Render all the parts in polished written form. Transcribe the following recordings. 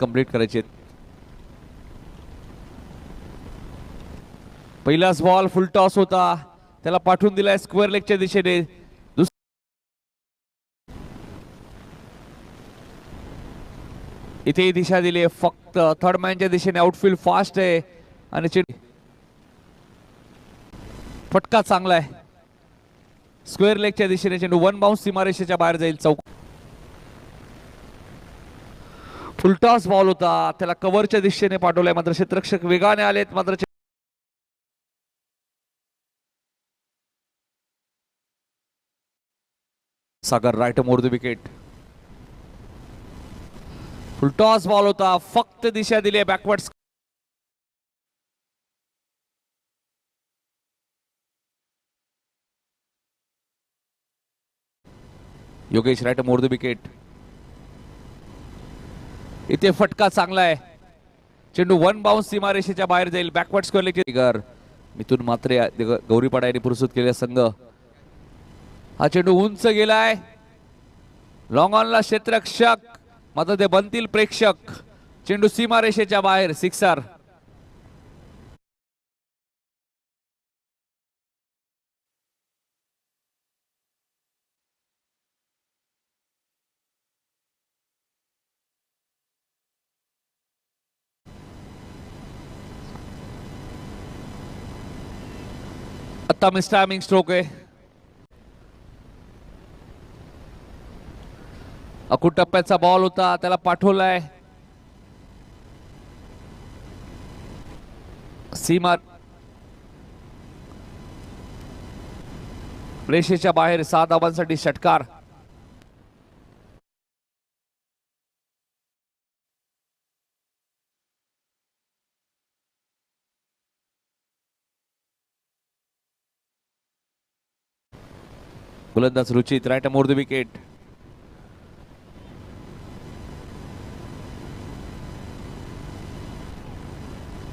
Complete करायचे. पहिलाच ball फुल toss होता, त्याला पाठवून दिलाय स्क्वेअर लेगच्या दिशेने. इथे दिशा दिली आहे फक्त थर्ड मॅनच्या दिशेने. आउटफील्ड फास्ट आहे आणि फटका चांगला आहे स्क्वेअर लेगच्या दिशेने. चेंडू वन बाउन्स सीमारेषेच्या बाहेर जाईल. चौक फुल टॉस बॉल होता, त्याला कव्हरच्या दिशेने पाठवलाय. मात्र क्षेत्ररक्षक वेगाने आलेत. मात्र Sagar right more the wicket. Full toss ball होता, फक्त दिशा दिली आहे backward. Yogesh right more the wicket. इथे फटका चांगला आहे. चेंडू वन बाउन्स सीमारेषेच्या बाहेर जाईल. Backward square. मिथुन मात्रे गौरीपाडा यांनी पुरस्कृत केलेला संघ. हा चेंडू उंच गेलाय. लॉंग ऑनला क्षेत्ररक्षक, मात्र ते बनतील प्रेक्षक. चेंडू सीमारेषेच्या बाहेर. सिक्सर. आता मिस टायमिंग स्ट्रोक आहे. अकूट टप्प्याचा बॉल होता, त्याला पाठवलाय सीमा रेषेच्या बाहेर. 6 धावांसाठी षटकार. गोलंदाज Ruchit right more the wicket.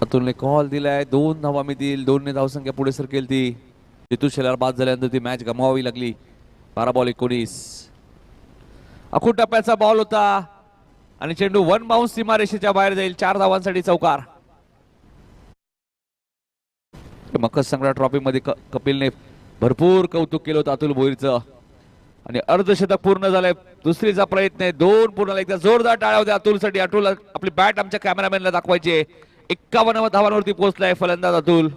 अतुलने कॉल दिलाय. 2 धावा मिळतील. 2 ने धावसंख्या पुढे सरकेल. ती जितू शेलार बाद झाल्यानंतर ती मॅच गमवावी लागली. 12 बॉल 19. अखूट टप्प्याचा बॉल होता आणि चेंडू वन बाउन्स सीमारेषेच्या बाहेर जाईल. 4 धावांसाठी चौकार. मकर संक्रांत ट्रॉफी मध्ये कपिलने भरपूर कौतुक केलं होतं अतुल भोईरचं आणि अर्धशतक पूर्ण झालंय. दुसरीचा प्रयत्न आहे. 2 पूर्ण. एकदा जोरदार टाळ्या होत्या अतुलसाठी. अतुल आपली बॅट आमच्या कॅमेरामॅनला दाखवायची. 51 धावांवरती पोहोचलाय फलंदाज अतुल.